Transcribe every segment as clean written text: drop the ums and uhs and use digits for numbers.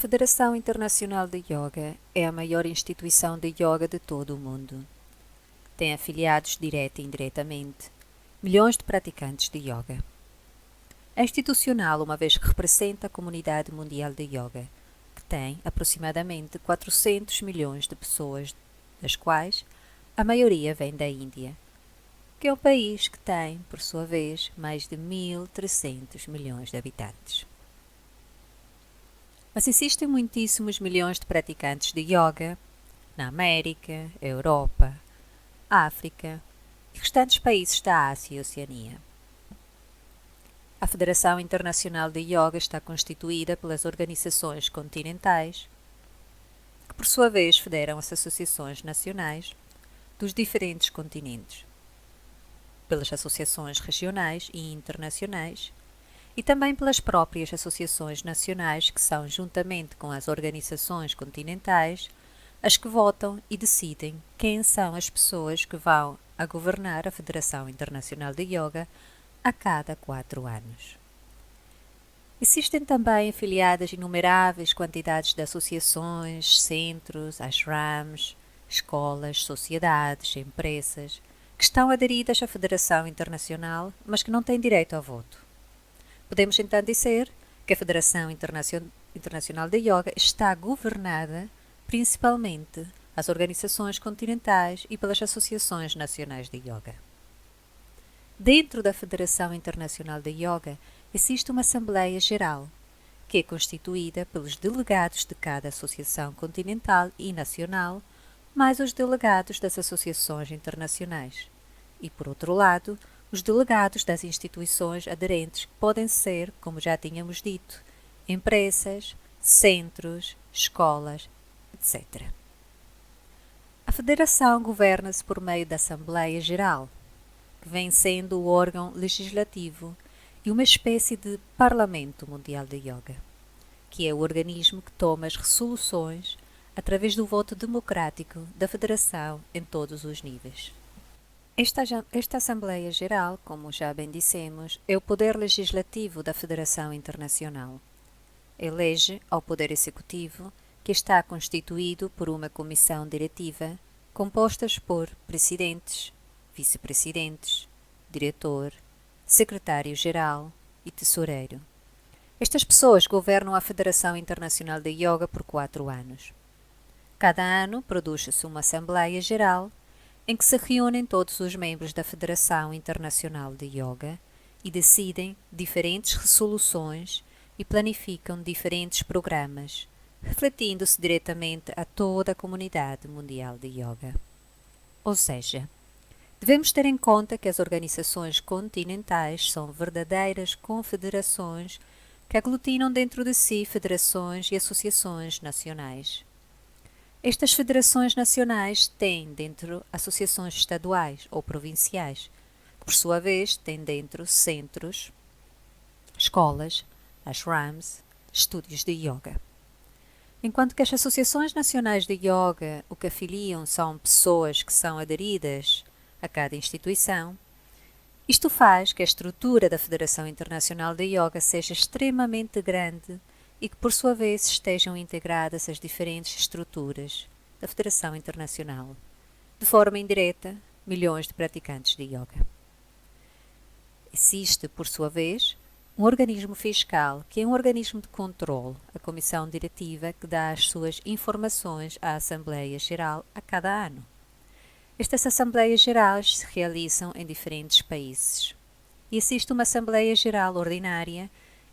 A Federação Internacional de Yoga é a maior instituição de yoga de todo o mundo. Tem afiliados direta e indiretamente, milhões de praticantes de yoga. É institucional uma vez que representa a comunidade mundial de yoga, que tem aproximadamente 400 milhões de pessoas, das quais a maioria vem da Índia, que é um país que tem, por sua vez, mais de 1.300 milhões de habitantes. Mas existem muitíssimos milhões de praticantes de yoga na América, Europa, África e restantes países da Ásia e Oceania. A Federação Internacional de Yoga está constituída pelas organizações continentais, que por sua vez federam as associações nacionais dos diferentes continentes, pelas associações regionais e internacionais, e também pelas próprias associações nacionais que são, juntamente com as organizações continentais, as que votam e decidem quem são as pessoas que vão a governar a Federação Internacional de Yoga a cada 4 anos. Existem também afiliadas inumeráveis quantidades de associações, centros, ashrams, escolas, sociedades, empresas, que estão aderidas à Federação Internacional, mas que não têm direito ao voto. Podemos então dizer que a Federação Internacional de Yoga está governada principalmente às organizações continentais e pelas associações nacionais de yoga. Dentro da Federação Internacional de Yoga existe uma Assembleia Geral, que é constituída pelos delegados de cada associação continental e nacional, mais os delegados das associações internacionais. E, por outro lado, os delegados das instituições aderentes, que podem ser, como já tínhamos dito, empresas, centros, escolas, etc. A Federação governa-se por meio da Assembleia Geral, que vem sendo o órgão legislativo e uma espécie de Parlamento Mundial de Yoga, que é o organismo que toma as resoluções através do voto democrático da Federação em todos os níveis. Esta Assembleia Geral, como já bem dissemos, é o poder legislativo da Federação Internacional. Elege ao Poder Executivo, que está constituído por uma comissão diretiva, compostas por presidentes, vice-presidentes, diretor, secretário-geral e tesoureiro. Estas pessoas governam a Federação Internacional de Yoga por 4 anos. Cada ano produz-se uma Assembleia Geral em que se reúnem todos os membros da Federação Internacional de Yoga e decidem diferentes resoluções e planificam diferentes programas, refletindo-se diretamente a toda a comunidade mundial de yoga. Ou seja, devemos ter em conta que as organizações continentais são verdadeiras confederações que aglutinam dentro de si federações e associações nacionais. Estas federações nacionais têm dentro associações estaduais ou provinciais, que por sua vez têm dentro centros, escolas, ashrams, estúdios de yoga. Enquanto que as associações nacionais de yoga o que afiliam são pessoas que são aderidas a cada instituição, isto faz que a estrutura da Federação Internacional de Yoga seja extremamente grande e que, por sua vez, estejam integradas as diferentes estruturas da Federação Internacional. De forma indireta, milhões de praticantes de yoga. Existe, por sua vez, um organismo fiscal, que é um organismo de controle, a Comissão Diretiva, que dá as suas informações à Assembleia Geral a cada ano. Estas Assembleias Gerais se realizam em diferentes países. E existe uma Assembleia Geral ordinária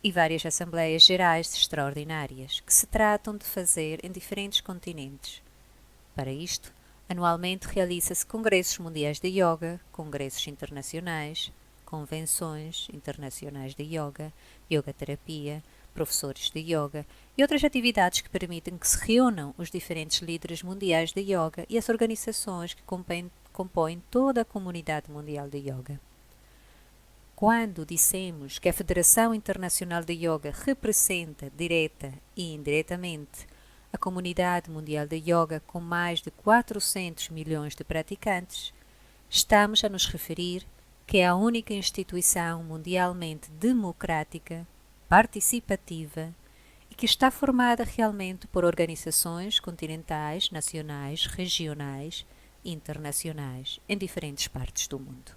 e várias Assembleias Gerais extraordinárias, que se tratam de fazer em diferentes continentes. Para isto, anualmente realiza-se congressos mundiais de yoga, congressos internacionais, convenções internacionais de yoga, yoga terapia, professores de yoga e outras atividades que permitem que se reúnam os diferentes líderes mundiais de yoga e as organizações que compõem toda a comunidade mundial de yoga. Quando dissemos que a Federação Internacional de Yoga representa, direta e indiretamente, a comunidade mundial de yoga com mais de 400 milhões de praticantes, estamos a nos referir que é a única instituição mundialmente democrática, participativa e e que está formada realmente por organizações continentais, nacionais, regionais e internacionais em diferentes partes do mundo.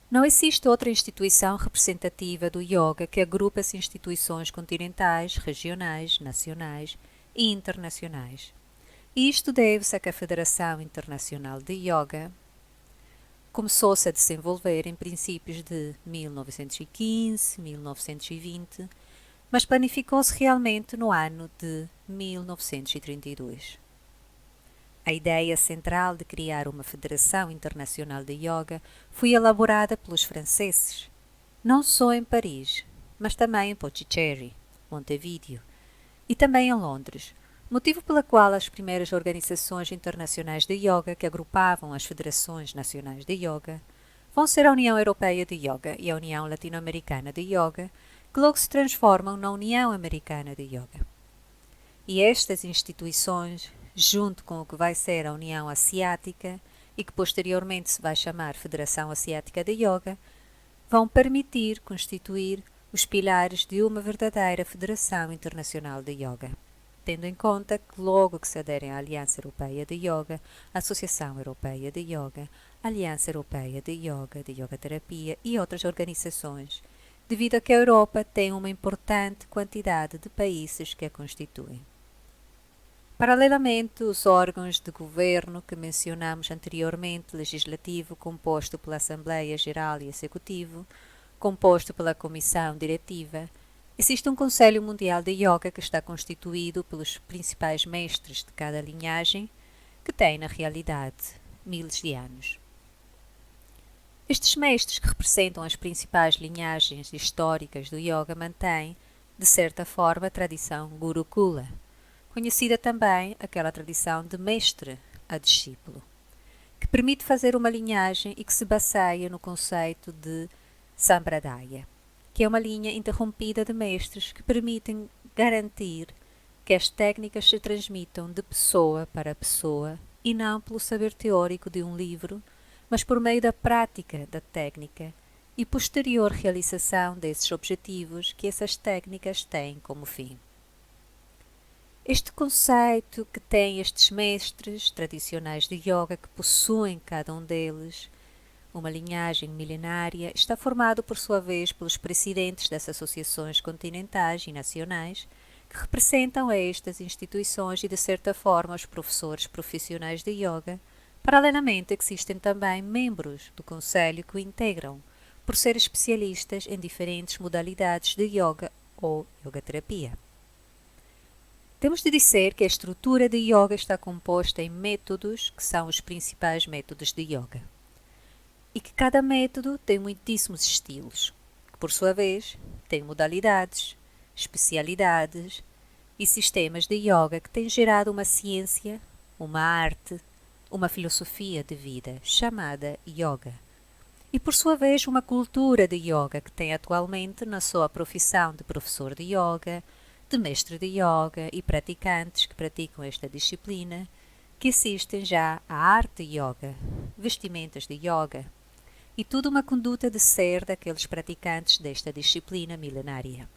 Não existe outra instituição representativa do yoga que agrupe as instituições continentais, regionais, nacionais e internacionais. E isto deve-se a que a Federação Internacional de Yoga começou-se a desenvolver em princípios de 1915, 1920, mas planificou-se realmente no ano de 1932. A ideia central de criar uma Federação Internacional de Yoga foi elaborada pelos franceses, não só em Paris, mas também em Pondicherry, Montevideo e também em Londres, motivo pelo qual as primeiras organizações internacionais de yoga que agrupavam as federações nacionais de yoga vão ser a União Europeia de Yoga e a União Latino-Americana de Yoga, que logo se transformam na União Americana de Yoga. E estas instituições, junto com o que vai ser a União Asiática e que posteriormente se vai chamar Federação Asiática de Yoga, vão permitir constituir os pilares de uma verdadeira Federação Internacional de Yoga, tendo em conta que logo que se aderem à Aliança Europeia de Yoga, à Associação Europeia de Yoga, à Aliança Europeia de Yoga Terapia e outras organizações, devido a que a Europa tem uma importante quantidade de países que a constituem. Paralelamente, os órgãos de governo que mencionamos anteriormente, legislativo, composto pela Assembleia Geral e Executivo, composto pela Comissão Diretiva, existe um Conselho Mundial de Yoga que está constituído pelos principais mestres de cada linhagem, que tem, na realidade, miles de anos. Estes mestres, que representam as principais linhagens históricas do yoga, mantêm, de certa forma, a tradição Gurukula, conhecida também aquela tradição de mestre a discípulo, que permite fazer uma linhagem e que se baseia no conceito de Sampradaya, que é uma linha interrompida de mestres que permitem garantir que as técnicas se transmitam de pessoa para pessoa e não pelo saber teórico de um livro, mas por meio da prática da técnica e posterior realização desses objetivos que essas técnicas têm como fim. Este conceito que tem estes mestres tradicionais de yoga, que possuem cada um deles uma linhagem milenária, está formado por sua vez pelos presidentes das associações continentais e nacionais, que representam a estas instituições e, de certa forma, os professores profissionais de yoga. Paralelamente, existem também membros do Conselho que o integram, por ser especialistas em diferentes modalidades de yoga ou yoga-terapia. Temos de dizer que a estrutura de yoga está composta em métodos, que são os principais métodos de yoga, e que cada método tem muitíssimos estilos, que por sua vez têm modalidades, especialidades e sistemas de yoga que têm gerado uma ciência, uma arte, uma filosofia de vida chamada yoga. E por sua vez uma cultura de yoga que tem atualmente na sua profissão de professor de yoga, de mestre de yoga e praticantes que praticam esta disciplina, que assistem já à arte yoga, vestimentas de yoga e toda uma conduta de ser daqueles praticantes desta disciplina milenária.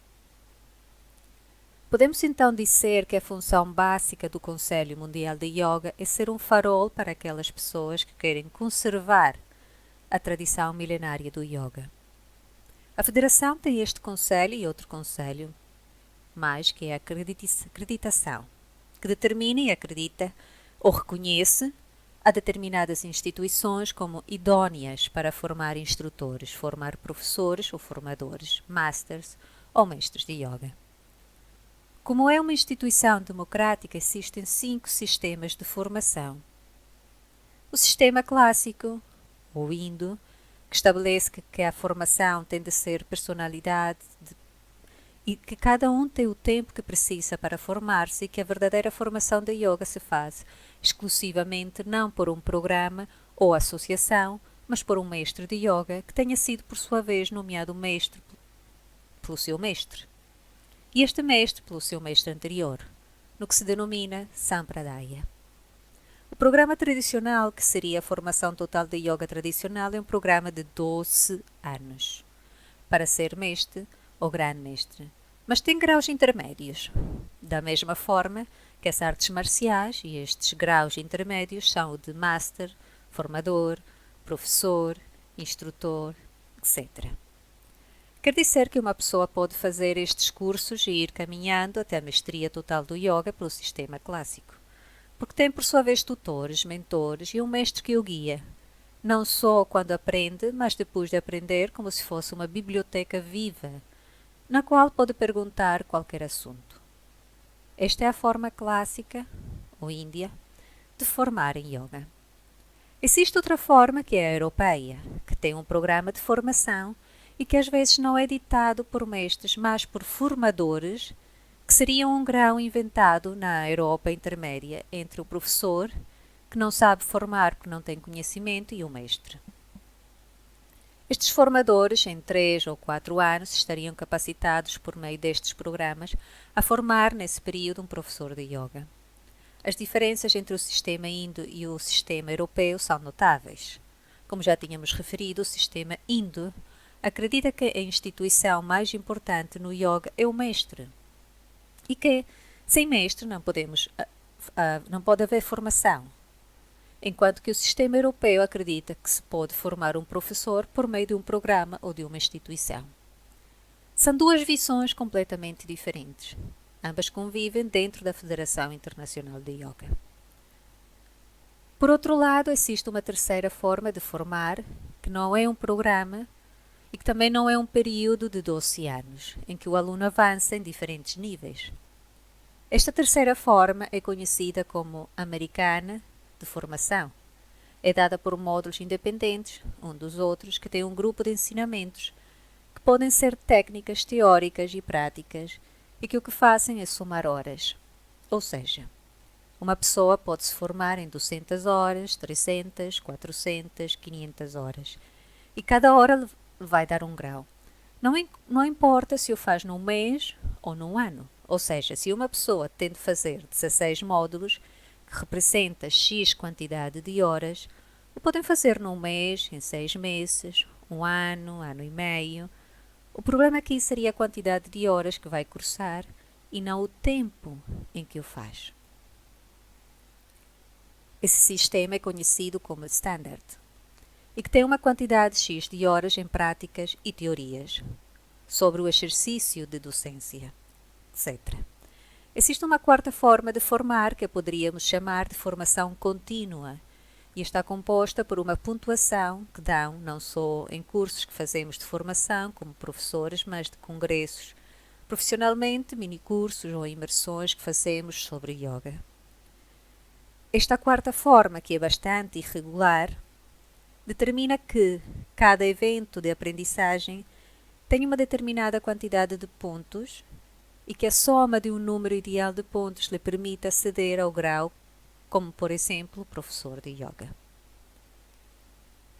Podemos então dizer que a função básica do Conselho Mundial de Yoga é ser um farol para aquelas pessoas que querem conservar a tradição milenária do yoga. A Federação tem este conselho e outro conselho, mais que é a acreditação, que determina e acredita ou reconhece a determinadas instituições como idóneas para formar instrutores, formar professores ou formadores, masters ou mestres de yoga. Como é uma instituição democrática, existem 5 sistemas de formação. O sistema clássico, ou indo, que estabelece que a formação tem de ser personalidade e que cada um tem o tempo que precisa para formar-se e que a verdadeira formação de yoga se faz exclusivamente não por um programa ou associação, mas por um mestre de yoga que tenha sido por sua vez nomeado mestre pelo seu mestre. E este mestre pelo seu mestre anterior, no que se denomina Sampradaya. O programa tradicional, que seria a formação total de yoga tradicional, é um programa de 12 anos, para ser mestre ou grande mestre, mas tem graus intermédios, da mesma forma que as artes marciais, e estes graus intermédios são o de master, formador, professor, instrutor, etc. Quer dizer que uma pessoa pode fazer estes cursos e ir caminhando até a mestria total do yoga pelo sistema clássico, porque tem por sua vez tutores, mentores e um mestre que o guia, não só quando aprende, mas depois de aprender, como se fosse uma biblioteca viva, na qual pode perguntar qualquer assunto. Esta é a forma clássica, ou índia, de formar em yoga. Existe outra forma que é a europeia, que tem um programa de formação e que às vezes não é ditado por mestres, mas por formadores, que seria um grau inventado na Europa intermédia entre o professor, que não sabe formar porque não tem conhecimento, e o mestre. Estes formadores, em 3 ou 4 anos, estariam capacitados por meio destes programas a formar nesse período um professor de yoga. As diferenças entre o sistema indo e o sistema europeu são notáveis. Como já tínhamos referido, o sistema indo acredita que a instituição mais importante no yoga é o mestre e que, sem mestre, não pode haver formação, enquanto que o sistema europeu acredita que se pode formar um professor por meio de um programa ou de uma instituição. São duas visões completamente diferentes. Ambas convivem dentro da Federação Internacional de Yoga. Por outro lado, existe uma terceira forma de formar, que não é um programa e que também não é um período de 12 anos, em que o aluno avança em diferentes níveis. Esta terceira forma é conhecida como americana de formação. É dada por módulos independentes, um dos outros, que têm um grupo de ensinamentos, que podem ser técnicas teóricas e práticas, e que o que fazem é somar horas. Ou seja, uma pessoa pode se formar em 200 horas, 300, 400, 500 horas, e cada hora vai dar um grau. Não importa se o faz num mês ou num ano. Ou seja, se uma pessoa tem de fazer 16 módulos, que representa X quantidade de horas, o podem fazer num mês, em 6 meses, um ano e meio. O problema aqui seria a quantidade de horas que vai cursar e não o tempo em que o faz. Esse sistema é conhecido como Standard e que tem uma quantidade X de horas em práticas e teorias sobre o exercício de docência, etc. Existe uma quarta forma de formar que poderíamos chamar de formação contínua e está composta por uma pontuação que dão não só em cursos que fazemos de formação como professores, mas de congressos, profissionalmente, minicursos ou imersões que fazemos sobre yoga. Esta quarta forma, que é bastante irregular, determina que cada evento de aprendizagem tem uma determinada quantidade de pontos e que a soma de um número ideal de pontos lhe permite aceder ao grau, como por exemplo, professor de yoga.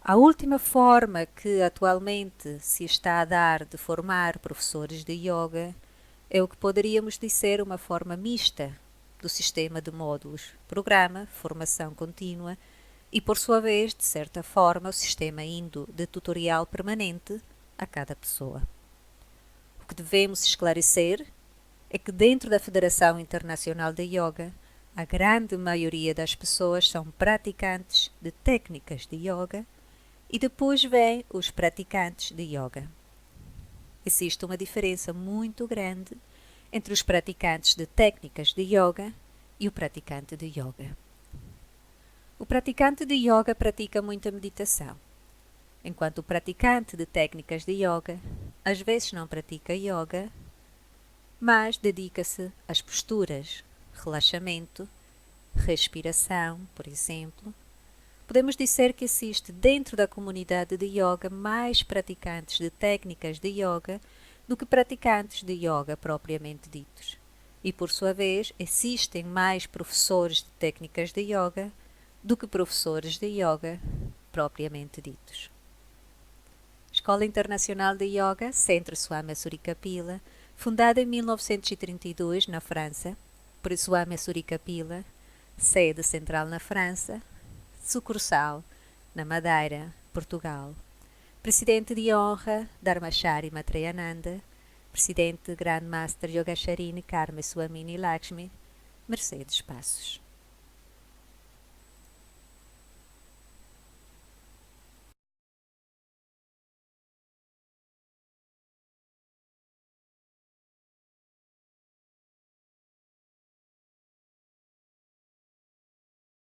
A última forma que atualmente se está a dar de formar professores de yoga é o que poderíamos dizer uma forma mista do sistema de módulos, programa, formação contínua e, por sua vez, de certa forma, o sistema indo de tutorial permanente a cada pessoa. O que devemos esclarecer é que dentro da Federação Internacional de Yoga, a grande maioria das pessoas são praticantes de técnicas de yoga e depois vêm os praticantes de yoga. Existe uma diferença muito grande entre os praticantes de técnicas de yoga e o praticante de yoga. O praticante de yoga pratica muita meditação, enquanto o praticante de técnicas de yoga às vezes não pratica yoga, mas dedica-se às posturas, relaxamento, respiração, por exemplo. Podemos dizer que existe dentro da comunidade de yoga mais praticantes de técnicas de yoga do que praticantes de yoga propriamente ditos. E, por sua vez, existem mais professores de técnicas de yoga do que professores de yoga propriamente ditos. Escola Internacional de Yoga, Centro Swami Surikapila, fundada em 1932 na França, por Swami Surikapila, sede central na França, sucursal na Madeira, Portugal. Presidente de honra, Dharmachari Maitreyananda, Presidente Grandmaster Yogeshwari Karma Swamini Lakshmi, Mercedes Passos.